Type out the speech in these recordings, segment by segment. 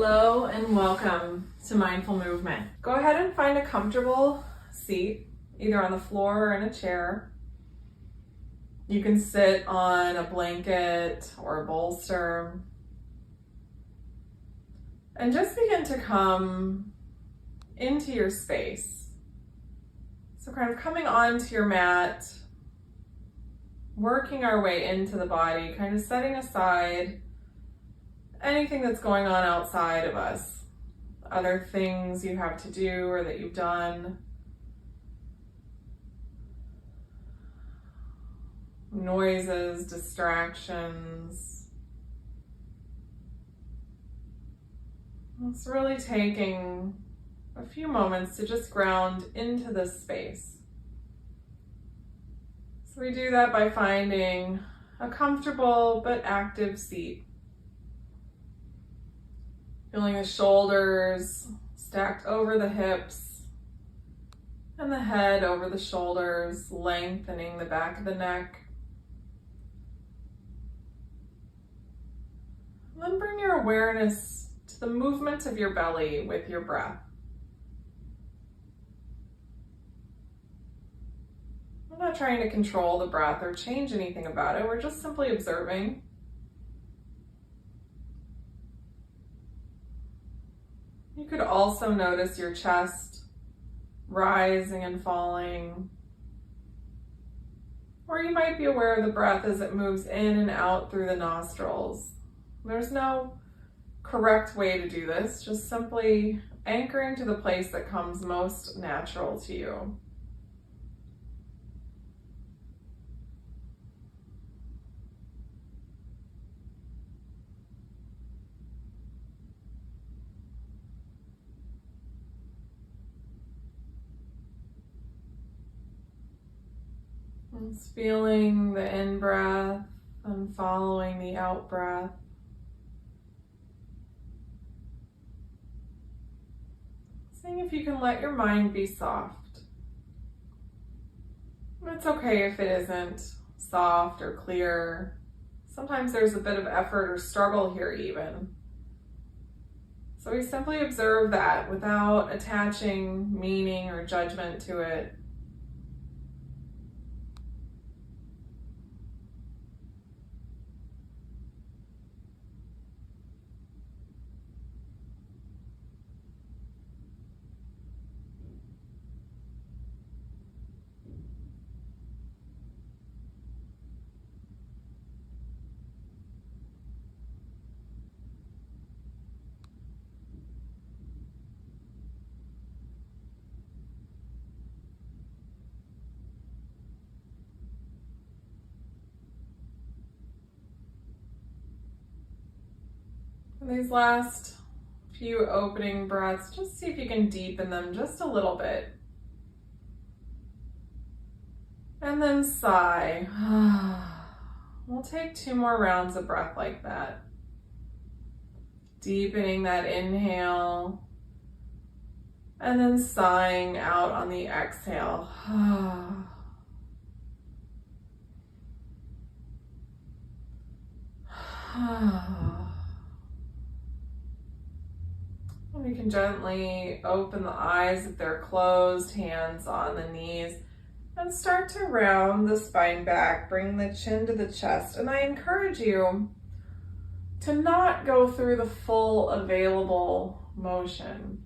Hello and welcome to Mindful Movement. Go ahead and find a comfortable seat, either on the floor or in a chair. You can sit on a blanket or a bolster. And just begin to come into your space. So kind of coming onto your mat, working our way into the body, kind of setting aside anything that's going on outside of us, other things you have to do or that you've done, noises, distractions. It's really taking a few moments to just ground into this space. So we do that by finding a comfortable but active seat. Feeling the shoulders stacked over the hips and the head over the shoulders, lengthening the back of the neck. And then bring your awareness to the movement of your belly with your breath. I'm not trying to control the breath or change anything about it. We're just simply observing. You could also notice your chest rising and falling. Or you might be aware of the breath as it moves in and out through the nostrils. There's no correct way to do this, just simply anchoring to the place that comes most natural to you. Just feeling the in-breath and following the out-breath. Seeing if you can let your mind be soft. It's okay if it isn't soft or clear. Sometimes there's a bit of effort or struggle here even. So we simply observe that without attaching meaning or judgment to it. And these last few opening breaths, just see if you can deepen them just a little bit. And then sigh. We'll take 2 more rounds of breath like that. Deepening that inhale. And then sighing out on the exhale. We can gently open the eyes if they're closed, hands on the knees, and start to round the spine back, bring the chin to the chest. And I encourage you to not go through the full available motion.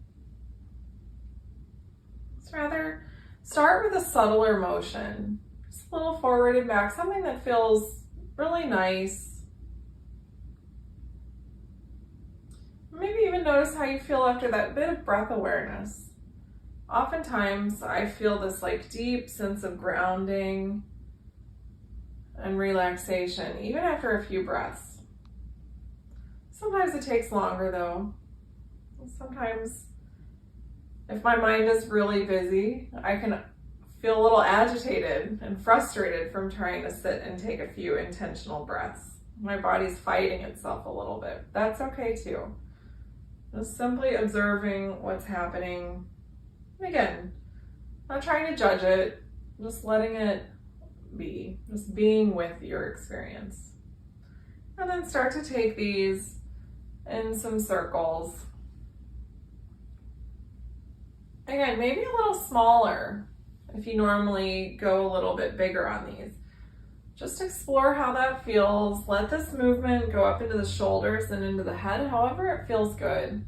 Just rather start with a subtler motion, just a little forward and back, something that feels really nice. Maybe even notice how you feel after that bit of breath awareness. Oftentimes I feel this deep sense of grounding and relaxation, even after a few breaths. Sometimes it takes longer though. Sometimes if my mind is really busy, I can feel a little agitated and frustrated from trying to sit and take a few intentional breaths. My body's fighting itself a little bit. That's okay too. Just simply observing what's happening. And again, not trying to judge it, just letting it be, just being with your experience. And then start to take these in some circles. Again, maybe a little smaller if you normally go a little bit bigger on these. Just explore how that feels. Let this movement go up into the shoulders and into the head, however it feels good.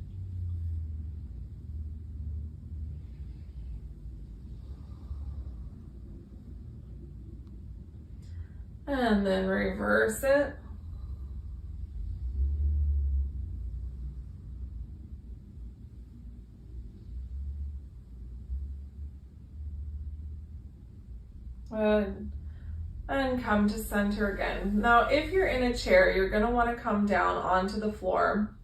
And then reverse it. Good. And come to center again. Now, if you're in a chair, you're going to want to come down onto the floor.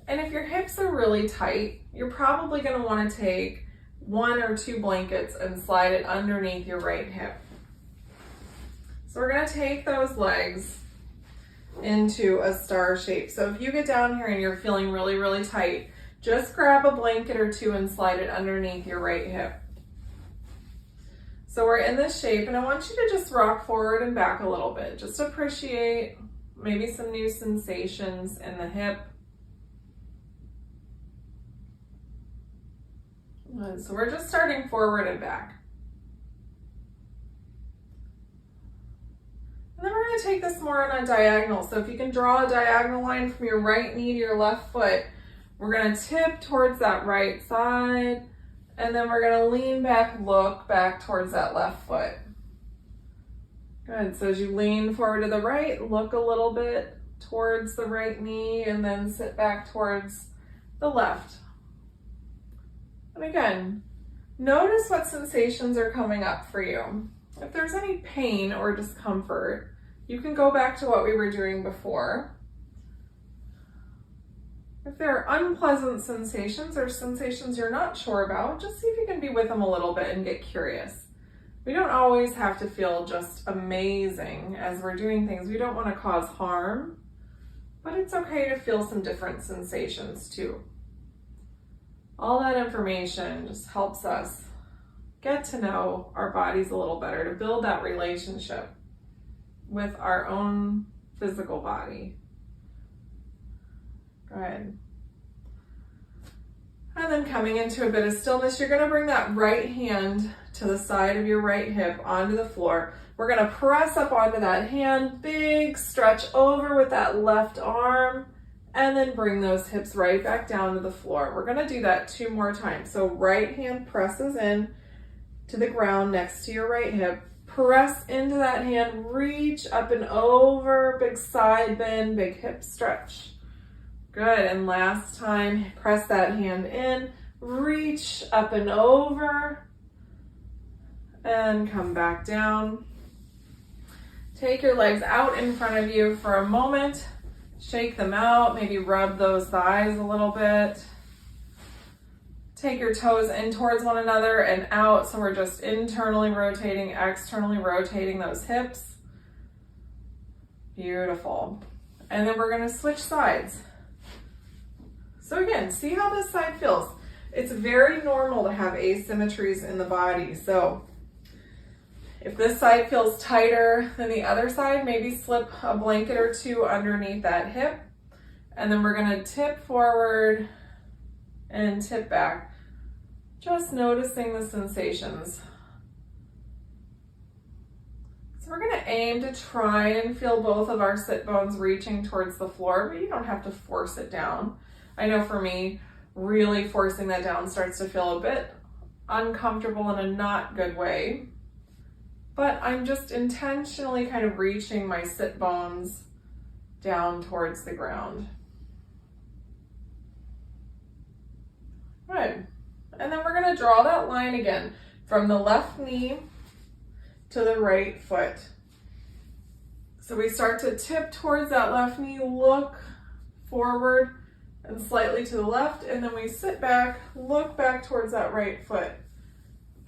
And if your hips are really tight, you're probably going to want to take 1 or 2 blankets and slide it underneath your right hip. So we're going to take those legs into a star shape. So if you get down here and you're feeling really, really tight, just grab a blanket or 2 and slide it underneath your right hip. So we're in this shape, and I want you to just rock forward and back a little bit. Just appreciate maybe some new sensations in the hip. And so we're just starting forward and back. And then we're going to take this more on a diagonal. So if you can draw a diagonal line from your right knee to your left foot, we're going to tip towards that right side. And then we're going to lean back, look back towards that left foot. Good. So as you lean forward to the right, look a little bit towards the right knee and then sit back towards the left. And again, notice what sensations are coming up for you. If there's any pain or discomfort, you can go back to what we were doing before. If there are unpleasant sensations or sensations you're not sure about, just see if you can be with them a little bit and get curious. We don't always have to feel just amazing as we're doing things. We don't want to cause harm, but it's okay to feel some different sensations too. All that information just helps us get to know our bodies a little better, to build that relationship with our own physical body. Good. And then coming into a bit of stillness, you're going to bring that right hand to the side of your right hip onto the floor. We're going to press up onto that hand, big stretch over with that left arm, and then bring those hips right back down to the floor. We're going to do that 2 more times. So right hand presses in to the ground next to your right hip. Press into that hand, reach up and over, big side bend, big hip stretch. Good, and last time, press that hand in, reach up and over, and come back down. Take your legs out in front of you for a moment, shake them out, maybe rub those thighs a little bit. Take your toes in towards one another and out, so we're just internally rotating, externally rotating those hips. Beautiful. And then we're gonna switch sides. So again, see how this side feels. It's very normal to have asymmetries in the body. So if this side feels tighter than the other side, maybe slip a blanket or 2 underneath that hip. And then we're gonna tip forward and tip back. Just noticing the sensations. So we're gonna aim to try and feel both of our sit bones reaching towards the floor, but you don't have to force it down. I know for me, really forcing that down starts to feel a bit uncomfortable in a not good way. But I'm just intentionally kind of reaching my sit bones down towards the ground. Good. And then we're going to draw that line again from the left knee to the right foot. So we start to tip towards that left knee, look forward and slightly to the left, and then we sit back, look back towards that right foot.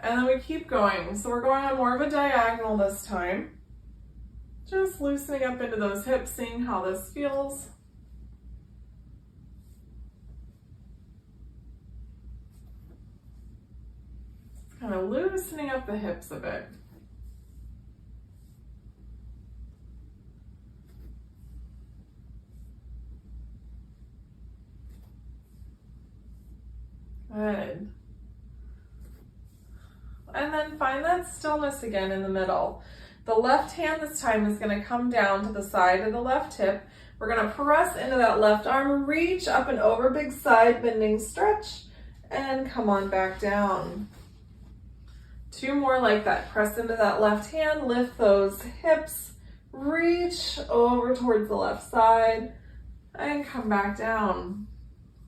And then we keep going. So we're going on more of a diagonal this time. Just loosening up into those hips, seeing how this feels. Kind of loosening up the hips a bit. Good. And then find that stillness again in the middle. The left hand this time is going to come down to the side of the left hip. We're going to press into that left arm, reach up and over, big side bending stretch, and come on back down. 2 more like that. Press into that left hand, lift those hips, reach over towards the left side, and come back down.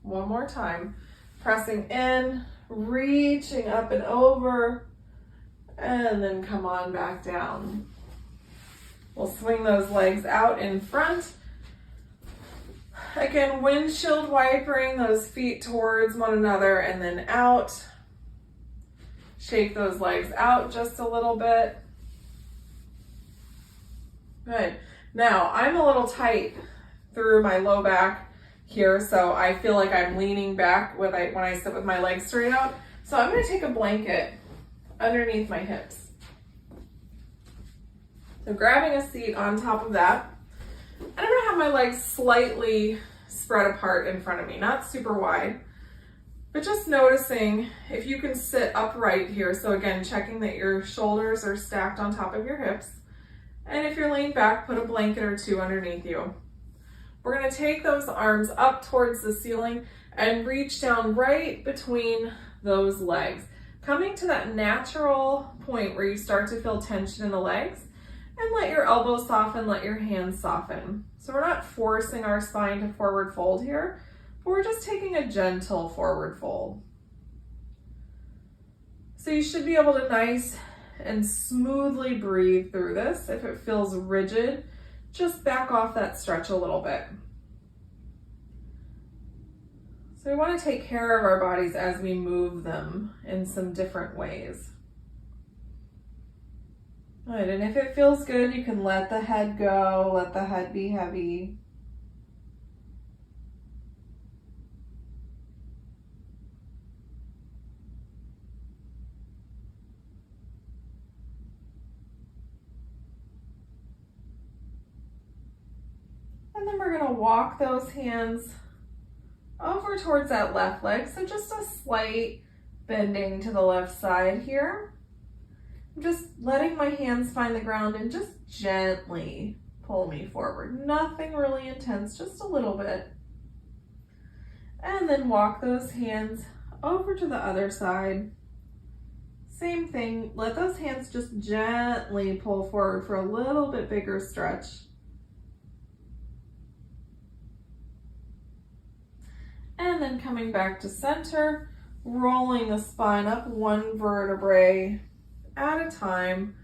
1 more time. Pressing in, reaching up and over, and then come on back down. We'll swing those legs out in front. Again, windshield wipering those feet towards one another and then out. Shake those legs out just a little bit. Good. Now, I'm a little tight through my low back here, so I feel like I'm leaning back when I sit with my legs straight out. So I'm going to take a blanket underneath my hips. So grabbing a seat on top of that. And I'm going to have my legs slightly spread apart in front of me, not super wide, but just noticing if you can sit upright here. So again, checking that your shoulders are stacked on top of your hips. And if you're laying back, put a blanket or 2 underneath you. We're going to take those arms up towards the ceiling and reach down right between those legs, coming to that natural point where you start to feel tension in the legs, and let your elbows soften, let your hands soften. So we're not forcing our spine to forward fold here, but we're just taking a gentle forward fold. So you should be able to nice and smoothly breathe through this. If it feels rigid, just back off that stretch a little bit. So we want to take care of our bodies as we move them in some different ways. All right, and if it feels good, you can let the head go, let the head be heavy. And then we're going to walk those hands over towards that left leg. So just a slight bending to the left side here. I'm just letting my hands find the ground and just gently pull me forward. Nothing really intense, just a little bit. And then walk those hands over to the other side. Same thing, let those hands just gently pull forward for a little bit bigger stretch. And then coming back to center, rolling the spine up 1 vertebrae at a time,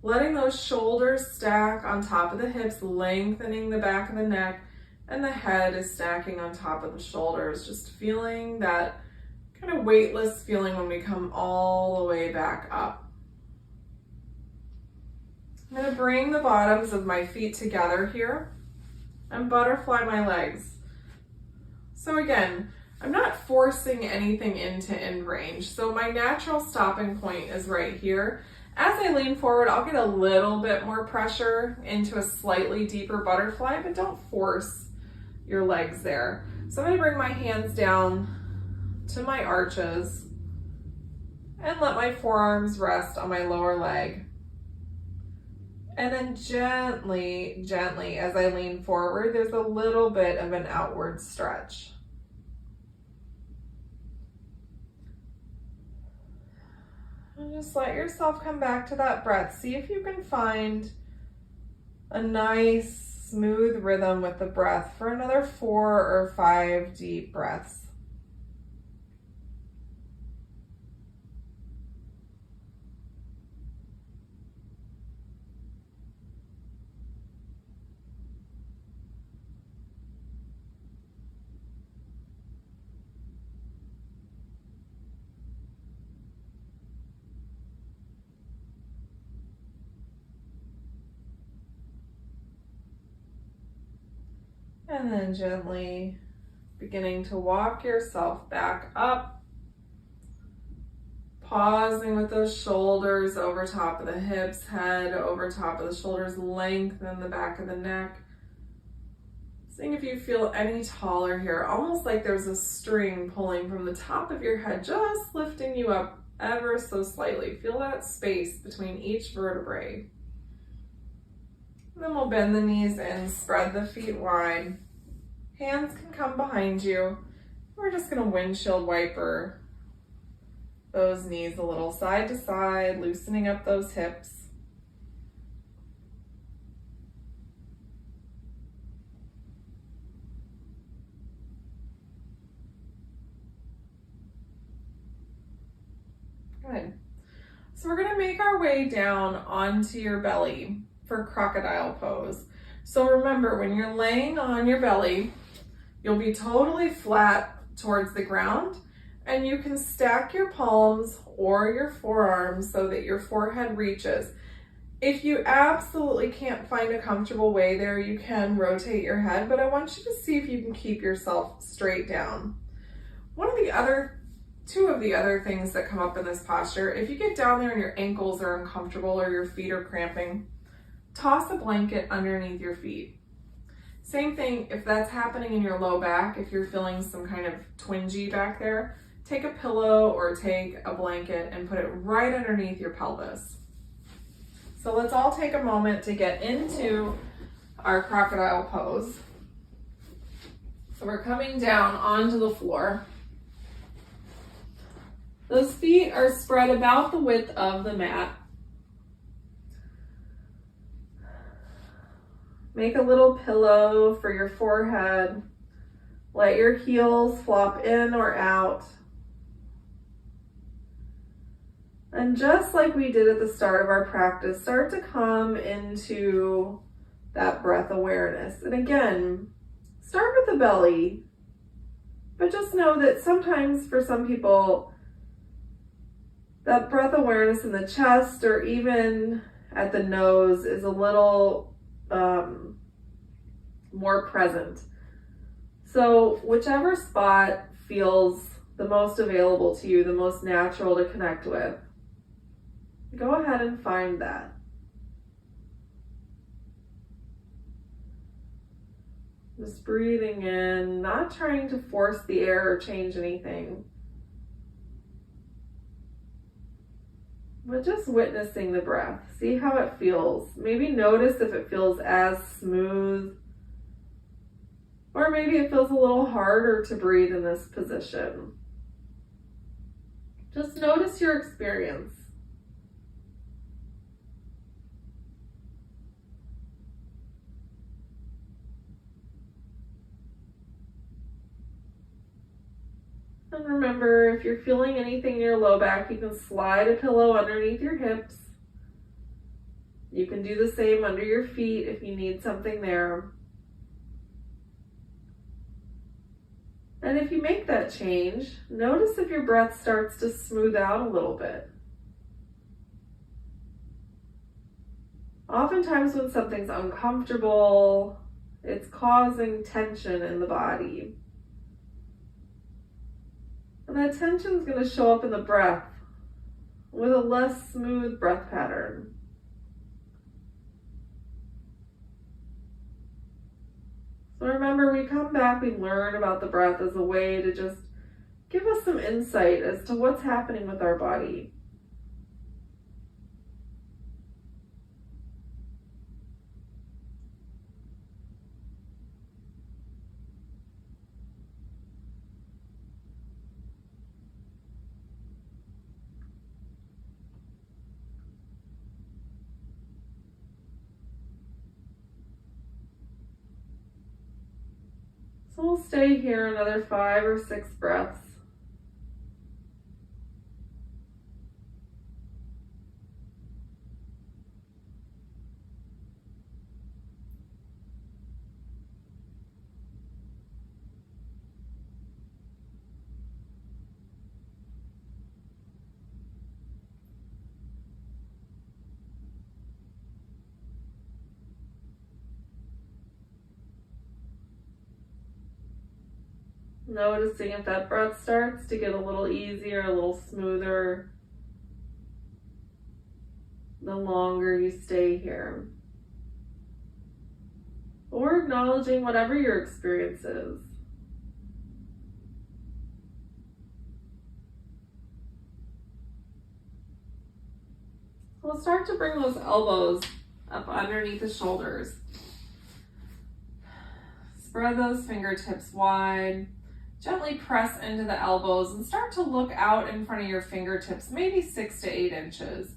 letting those shoulders stack on top of the hips, lengthening the back of the neck, and the head is stacking on top of the shoulders, just feeling that kind of weightless feeling when we come all the way back up. I'm going to bring the bottoms of my feet together here and butterfly my legs. So again, I'm not forcing anything into end range. So my natural stopping point is right here. As I lean forward, I'll get a little bit more pressure into a slightly deeper butterfly, but don't force your legs there. So I'm going to bring my hands down to my arches and let my forearms rest on my lower leg. And then gently, gently, as I lean forward, there's a little bit of an outward stretch. And just let yourself come back to that breath. See if you can find a nice, smooth rhythm with the breath for another 4 or 5 deep breaths. And then gently beginning to walk yourself back up, pausing with those shoulders over top of the hips, head over top of the shoulders, lengthen the back of the neck. Seeing if you feel any taller here, almost like there's a string pulling from the top of your head, just lifting you up ever so slightly. Feel that space between each vertebrae. And then we'll bend the knees in, spread the feet wide. Hands can come behind you. We're just gonna windshield wiper those knees a little side to side, loosening up those hips. Good. So we're gonna make our way down onto your belly for crocodile pose. So remember, when you're laying on your belly, you'll be totally flat towards the ground, and you can stack your palms or your forearms so that your forehead reaches. If you absolutely can't find a comfortable way there, you can rotate your head, but I want you to see if you can keep yourself straight down. Two of the other things that come up in this posture, if you get down there and your ankles are uncomfortable or your feet are cramping, toss a blanket underneath your feet. Same thing if that's happening in your low back, if you're feeling some kind of twingy back there, take a pillow or take a blanket and put it right underneath your pelvis. So let's all take a moment to get into our crocodile pose. So we're coming down onto the floor. Those feet are spread about the width of the mat. Make a little pillow for your forehead. Let your heels flop in or out. And just like we did at the start of our practice, start to come into that breath awareness. And again, start with the belly, but just know that sometimes for some people, that breath awareness in the chest or even at the nose is a little more present. So whichever spot feels the most available to you, the most natural to connect with, go ahead and find that. Just breathing in, not trying to force the air or change anything, but just witnessing the breath. See how it feels. Maybe notice if it feels as smooth, or maybe it feels a little harder to breathe in this position. Just notice your experience. And remember, if you're feeling anything in your low back, you can slide a pillow underneath your hips. You can do the same under your feet if you need something there. And if you make that change, notice if your breath starts to smooth out a little bit. Oftentimes when something's uncomfortable, it's causing tension in the body. And that tension is going to show up in the breath with a less smooth breath pattern. So remember, we come back, we learn about the breath as a way to just give us some insight as to what's happening with our body. So we'll stay here another 5 or 6 breaths. Noticing if that breath starts to get a little easier, a little smoother, the longer you stay here. or acknowledging whatever your experience is. We'll start to bring those elbows up underneath the shoulders. Spread those fingertips wide. Gently press into the elbows and start to look out in front of your fingertips, maybe 6 to 8 inches.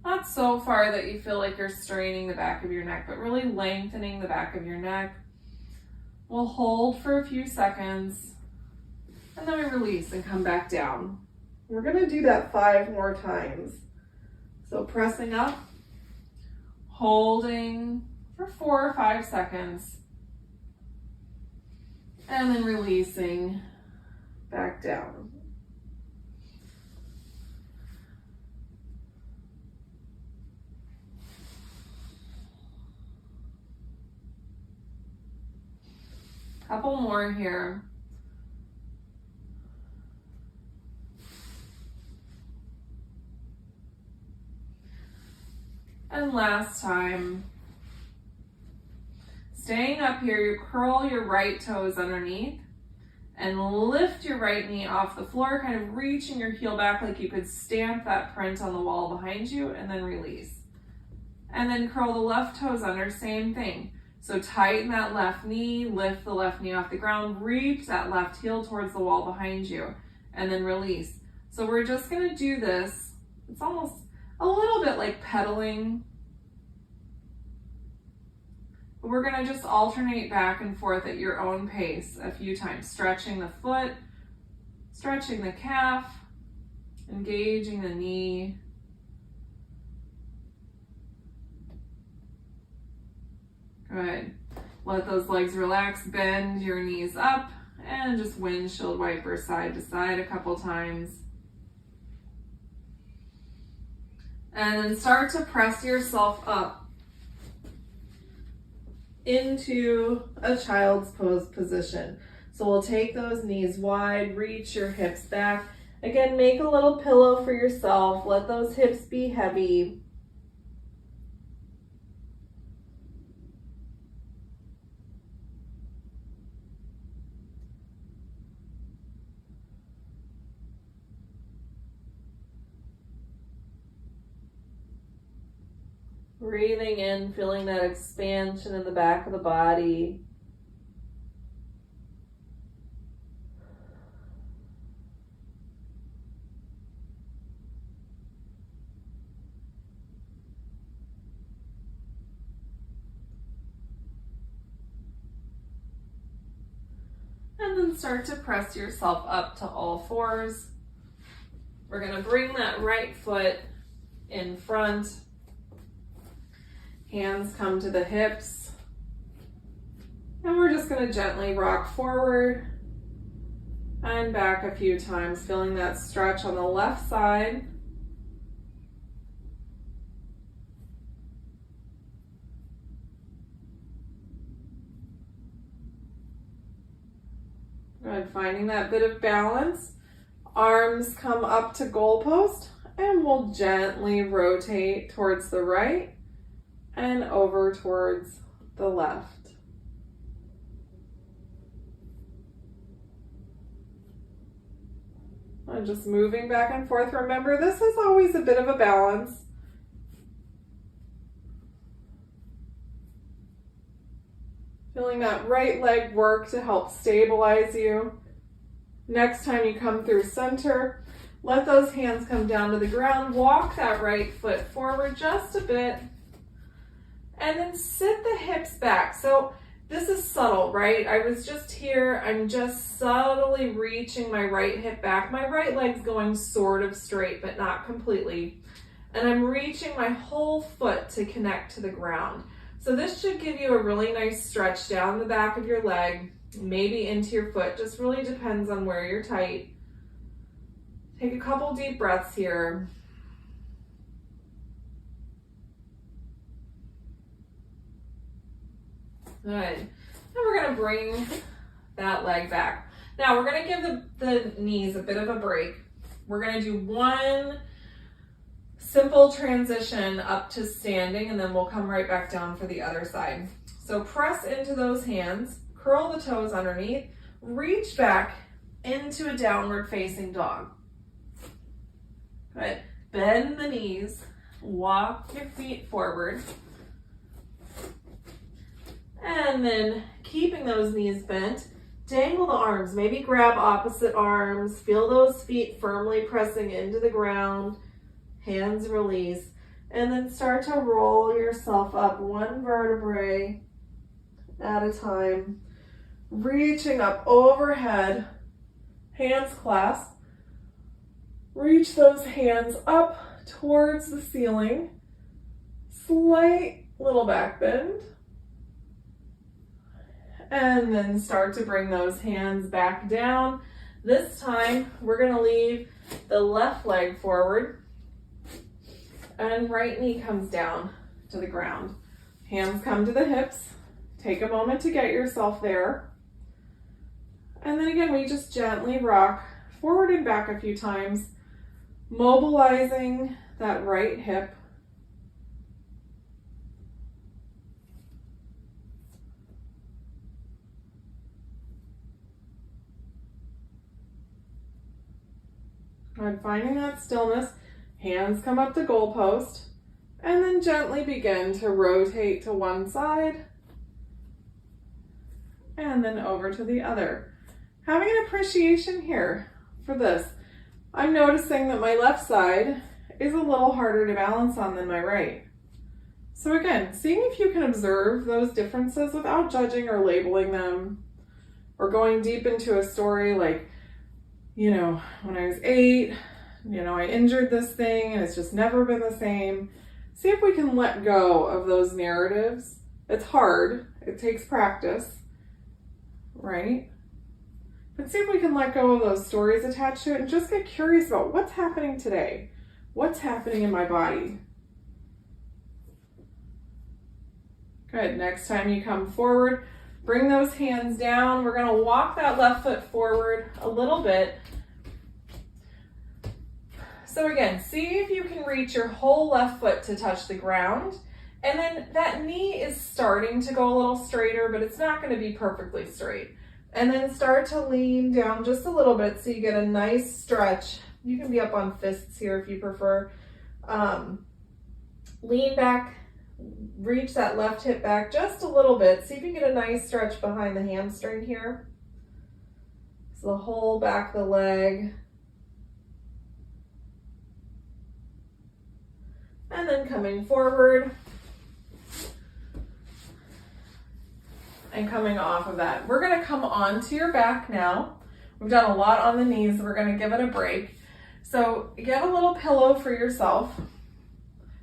Not so far that you feel like you're straining the back of your neck, but really lengthening the back of your neck. We'll hold for a few seconds, and then we release and come back down. We're gonna do that 5 more times. So pressing up, holding for 4 or 5 seconds, and then releasing back down. Couple more here. And last time. Staying up here, you curl your right toes underneath and lift your right knee off the floor, kind of reaching your heel back like you could stamp that print on the wall behind you, and then release. And then curl the left toes under, same thing. So tighten that left knee, lift the left knee off the ground, reach that left heel towards the wall behind you, and then release. So we're just gonna do this. It's almost a little bit like pedaling. We're gonna just alternate back and forth at your own pace a few times, stretching the foot, stretching the calf, engaging the knee. Good. Let those legs relax, bend your knees up, and just windshield wiper side to side a couple times. And then start to press yourself up into a child's pose position. So we'll take those knees wide, reach your hips back. Again, make a little pillow for yourself. Let those hips be heavy. Breathing in, feeling that expansion in the back of the body. And then start to press yourself up to all fours. We're going to bring that right foot in front. Hands come to the hips. And we're just going to gently rock forward and back a few times, feeling that stretch on the left side. Good, finding that bit of balance. Arms come up to goalpost, and we'll gently rotate towards the right and over towards the left. And just moving back and forth. Remember, this is always a bit of a balance. Feeling that right leg work to help stabilize you. Next time you come through center, let those hands come down to the ground. Walk that right foot forward just a bit. And then sit the hips back. So this is subtle, right? I was just here. I'm just subtly reaching my right hip back. My right leg's going sort of straight, but not completely. And I'm reaching my whole foot to connect to the ground. So this should give you a really nice stretch down the back of your leg, maybe into your foot. Just really depends on where you're tight. Take a couple deep breaths here. Good. And we're going to bring that leg back. Now we're going to give the knees a bit of a break. We're going to do one simple transition up to standing, and then we'll come right back down for the other side. So press into those hands, curl the toes underneath, reach back into a downward facing dog. Good. Bend the knees, walk your feet forward. And then keeping those knees bent, dangle the arms, maybe grab opposite arms, feel those feet firmly pressing into the ground, hands release, and then start to roll yourself up one vertebrae at a time, reaching up overhead, hands clasped. Reach those hands up towards the ceiling, slight little back bend, and then start to bring those hands back down. This time, we're gonna leave the left leg forward and right knee comes down to the ground. Hands come to the hips. Take a moment to get yourself there. And then again, we just gently rock forward and back a few times, mobilizing that right hip. And finding that stillness, hands come up to goalpost, and then gently begin to rotate to one side, and then over to the other. Having an appreciation here for this. I'm noticing that my left side is a little harder to balance on than my right. So again, seeing if you can observe those differences without judging or labeling them, or going deep into a story like, when I was 8, I injured this thing and it's just never been the same. See if we can let go of those narratives. It's hard, it takes practice, right? But see if we can let go of those stories attached to it and just get curious about what's happening today. What's happening in my body? Good, next time you come forward, bring those hands down. We're gonna walk that left foot forward a little bit. So again, see if you can reach your whole left foot to touch the ground. And then that knee is starting to go a little straighter, but it's not gonna be perfectly straight. And then start to lean down just a little bit so you get a nice stretch. You can be up on fists here if you prefer. Lean back, reach that left hip back just a little bit. See if you can get a nice stretch behind the hamstring here. So the whole back of the leg. And then coming forward. And coming off of that. We're gonna come onto your back now. We've done a lot on the knees, we're gonna give it a break. So get a little pillow for yourself.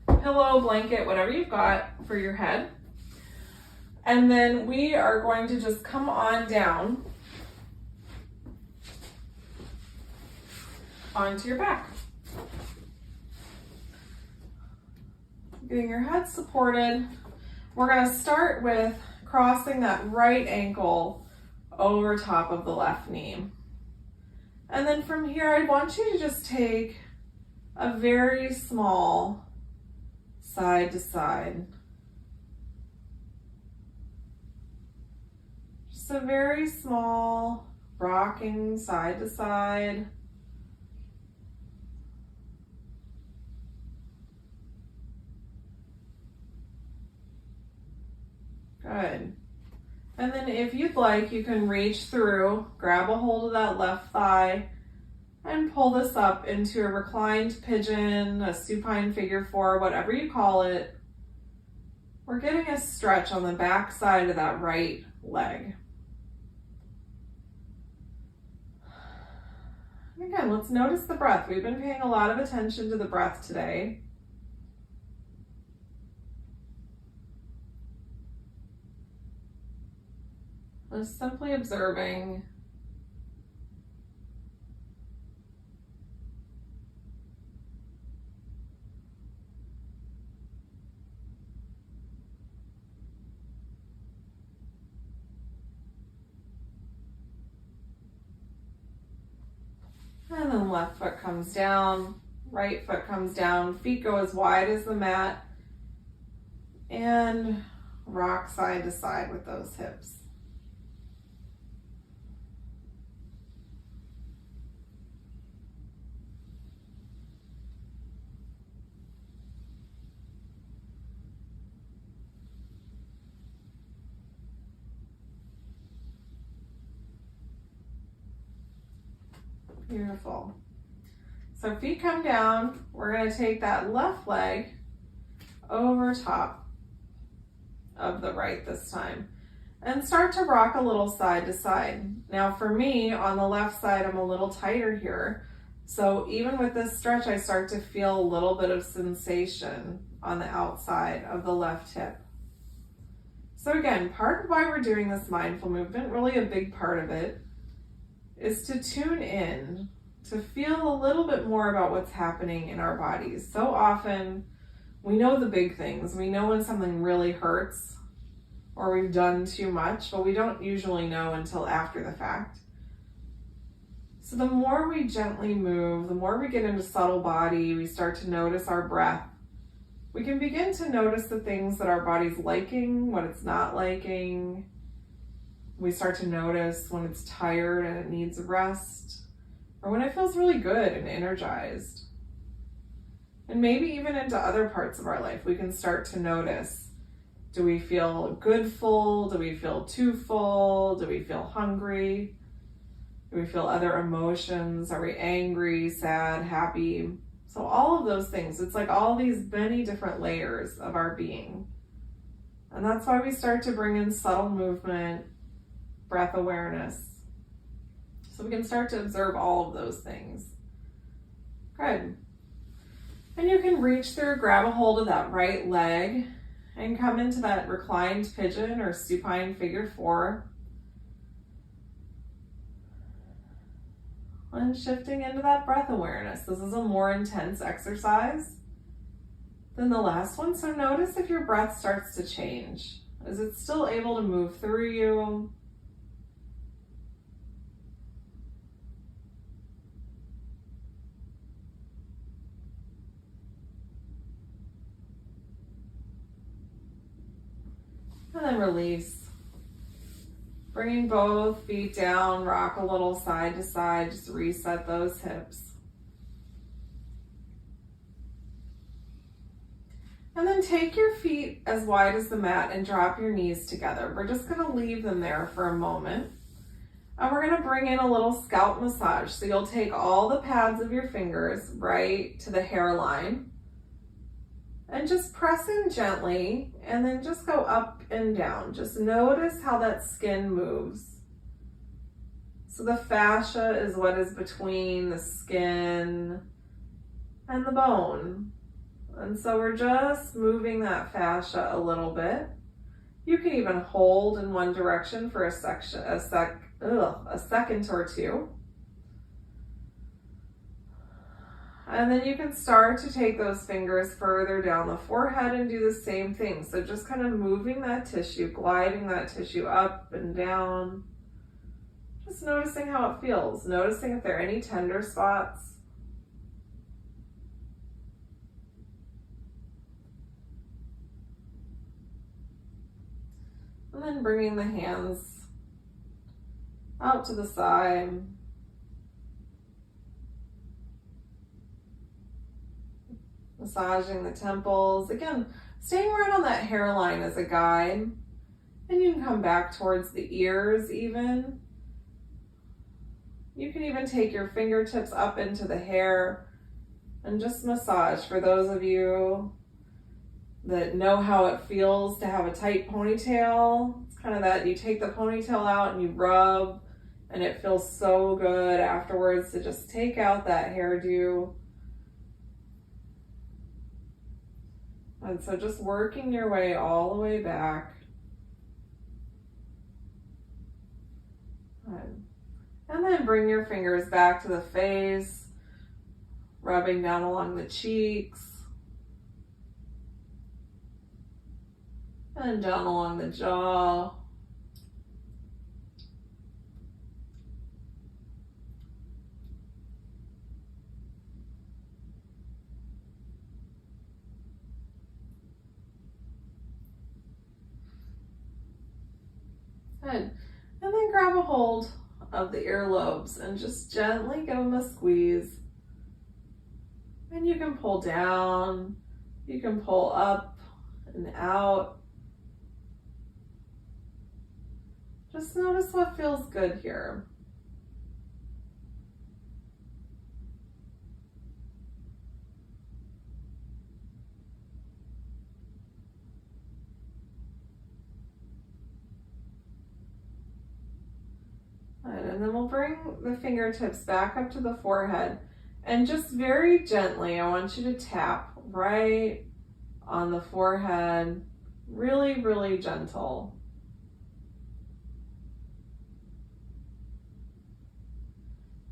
Pillow, blanket, whatever you've got for your head. And then we are going to just come on down onto your back. Getting your head supported. We're gonna start with crossing that right ankle over top of the left knee. And then from here, I want you to just take a very small side to side. Just a very small rocking side to side. Good. And then if you'd like, you can reach through, grab a hold of that left thigh, and pull this up into a reclined pigeon, a supine figure 4, whatever you call it. We're getting a stretch on the back side of that right leg. And again, let's notice the breath. We've been paying a lot of attention to the breath today. Just simply observing. And then left foot comes down, right foot comes down, feet go as wide as the mat. And rock side to side with those hips. Beautiful. So feet come down. We're going to take that left leg over top of the right this time and start to rock a little side to side. Now for me, on the left side, I'm a little tighter here. So even with this stretch, I start to feel a little bit of sensation on the outside of the left hip. So again, part of why we're doing this mindful movement, really a big part of it, is to tune in, to feel a little bit more about what's happening in our bodies. So often we know the big things. We know when something really hurts or we've done too much, but we don't usually know until after the fact. So the more we gently move, the more we get into subtle body, we start to notice our breath. We can begin to notice the things that our body's liking, what it's not liking. We start to notice when it's tired and it needs rest, or when it feels really good and energized. And maybe even into other parts of our life, we can start to notice, do we feel good full? Do we feel too full? Do we feel hungry? Do we feel other emotions? Are we angry, sad, happy? So all of those things, it's like all these many different layers of our being. And that's why we start to bring in subtle movement, breath awareness, so we can start to observe all of those things. Good. And you can reach through, grab a hold of that right leg and come into that reclined pigeon or supine figure 4. And shifting into that breath awareness. This is a more intense exercise than the last one. So notice if your breath starts to change. Is it still able to move through you? And then release. Bringing both feet down, rock a little side to side, just reset those hips. And then take your feet as wide as the mat and drop your knees together. We're just going to leave them there for a moment. And we're going to bring in a little scalp massage. So you'll take all the pads of your fingers right to the hairline. And just press in gently, and then just go up and down. Just notice how that skin moves. So the fascia is what is between the skin and the bone. And so we're just moving that fascia a little bit. You can even hold in one direction for a second or two. And then you can start to take those fingers further down the forehead and do the same thing. So just kind of moving that tissue, gliding that tissue up and down. Just noticing how it feels. Noticing if there are any tender spots. And then bringing the hands out to the side. Massaging the temples. Again, staying right on that hairline as a guide. And you can come back towards the ears even. You can even take your fingertips up into the hair and just massage. For those of you that know how it feels to have a tight ponytail, it's kind of that you take the ponytail out and you rub, and it feels so good afterwards to just take out that hairdo. And so just working your way all the way back. And then bring your fingers back to the face, rubbing down along the cheeks, and down along the jaw. Good. And then grab a hold of the earlobes and just gently give them a squeeze. And you can pull down, you can pull up and out. Just notice what feels good here. And then we'll bring the fingertips back up to the forehead and just very gently, I want you to tap right on the forehead, really, really gentle.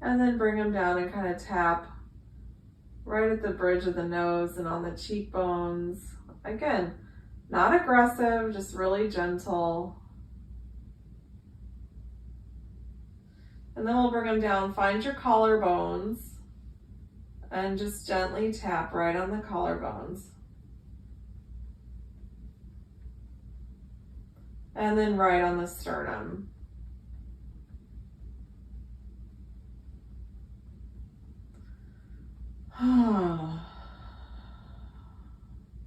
And then bring them down and kind of tap right at the bridge of the nose and on the cheekbones. Again, not aggressive, just really gentle. And then we'll bring them down, find your collarbones, and just gently tap right on the collarbones. And then right on the sternum.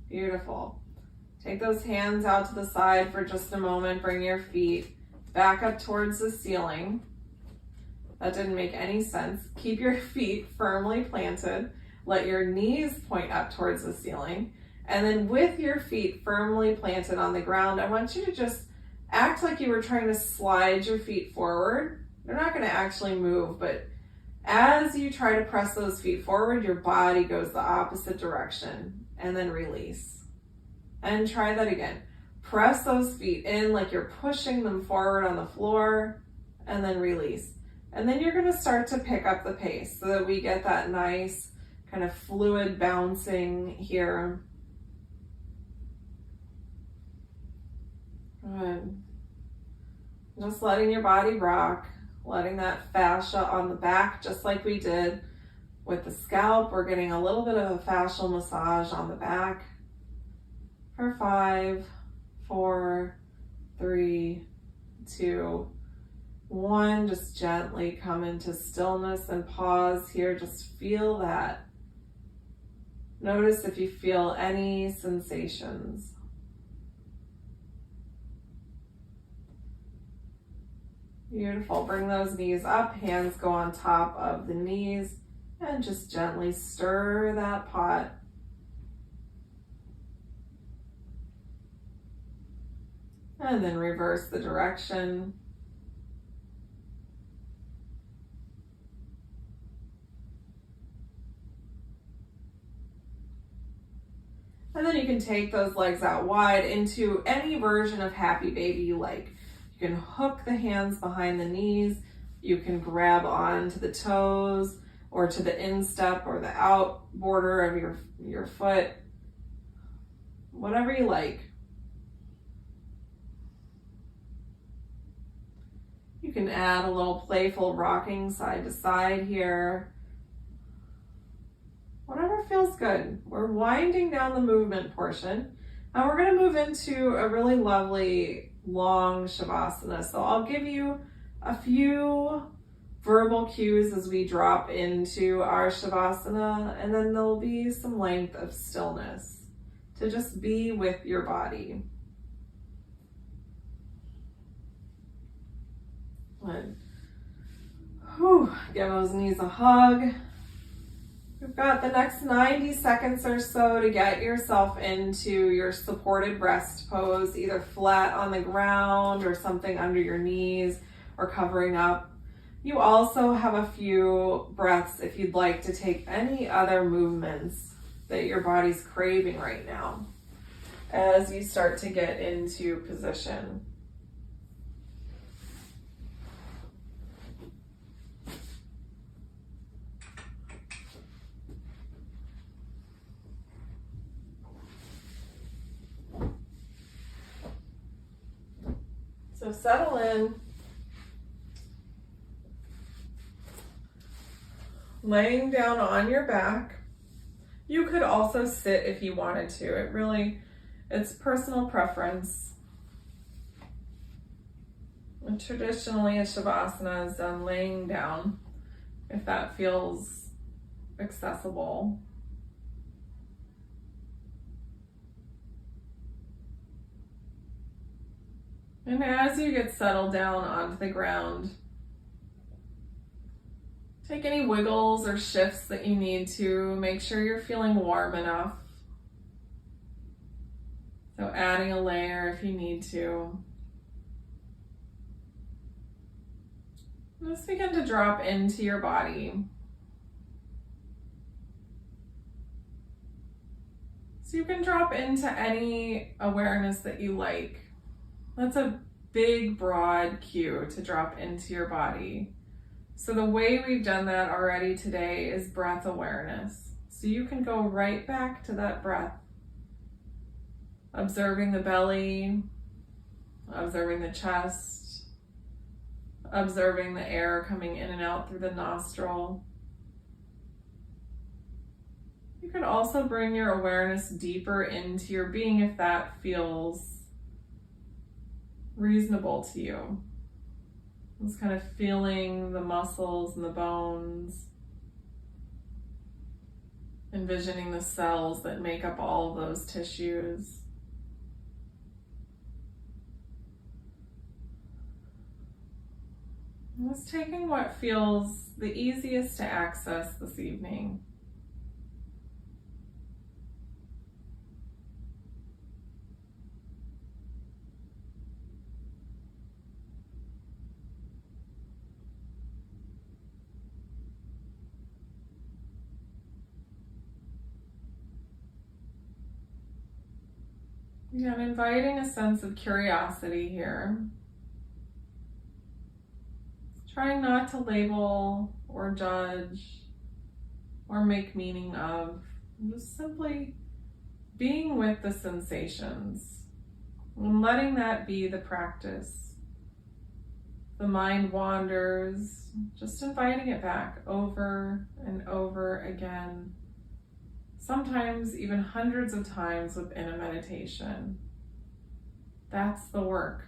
Beautiful. Take those hands out to the side for just a moment. Bring your feet back up towards the ceiling. That didn't make any sense. Keep your feet firmly planted. Let your knees point up towards the ceiling. And then with your feet firmly planted on the ground, I want you to just act like you were trying to slide your feet forward. They're not going to actually move, but as you try to press those feet forward, your body goes the opposite direction, and then release. And try that again. Press those feet in like you're pushing them forward on the floor, and then release. And then you're going to start to pick up the pace so that we get that nice kind of fluid bouncing here. Good. Just letting your body rock, letting that fascia on the back, just like we did with the scalp. We're getting a little bit of a fascial massage on the back. For 5, 4, 3, 2, 1, just gently come into stillness and pause here. Just feel that. Notice if you feel any sensations. Beautiful. Bring those knees up, hands go on top of the knees, and just gently stir that pot. And then reverse the direction. And then you can take those legs out wide into any version of happy baby you like. You can hook the hands behind the knees. You can grab onto the toes or to the instep or the out border of your foot. Whatever you like. You can add a little playful rocking side to side here. Whatever feels good. We're winding down the movement portion, and we're going to move into a really lovely long Shavasana. So I'll give you a few verbal cues as we drop into our Shavasana, and then there'll be some length of stillness to just be with your body. Good. Give those knees a hug. We've got the next 90 seconds or so to get yourself into your supported rest pose, either flat on the ground or something under your knees or covering up. You also have a few breaths if you'd like to take any other movements that your body's craving right now as you start to get into position. So settle in, laying down on your back. You could also sit if you wanted to. It's personal preference. Traditionally, a Shavasana is done laying down, if that feels accessible. And as you get settled down onto the ground, take any wiggles or shifts that you need to. Make sure you're feeling warm enough. So adding a layer if you need to. Just begin to drop into your body. So you can drop into any awareness that you like. That's a big, broad cue to drop into your body. So the way we've done that already today is breath awareness. So you can go right back to that breath, observing the belly, observing the chest, observing the air coming in and out through the nostril. You can also bring your awareness deeper into your being if that feels reasonable to you. Just kind of feeling the muscles and the bones, envisioning the cells that make up all of those tissues. Just taking what feels the easiest to access this evening. Yeah, I'm inviting a sense of curiosity here. Trying not to label or judge or make meaning of. Just simply being with the sensations and letting that be the practice. The mind wanders, just inviting it back over and over again. Sometimes even hundreds of times within a meditation. That's the work.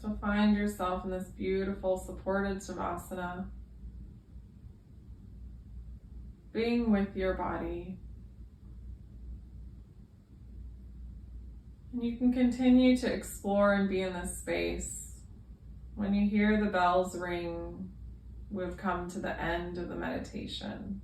So find yourself in this beautiful supported Shavasana, being with your body. And you can continue to explore and be in this space. When you hear the bells ring, we've come to the end of the meditation.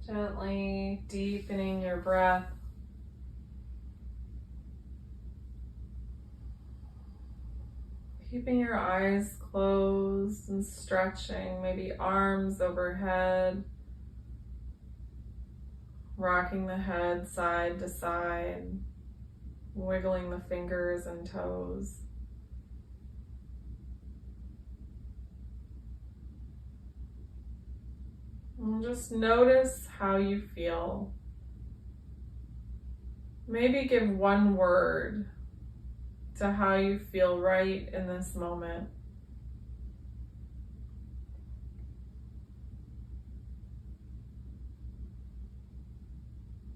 Gently deepening your breath. Keeping your eyes closed and stretching, maybe arms overhead, rocking the head side to side, wiggling the fingers and toes. And just notice how you feel. Maybe give one word to how you feel right in this moment.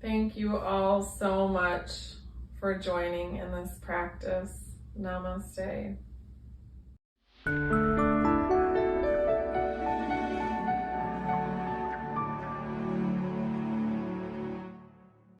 Thank you all so much for joining in this practice. Namaste.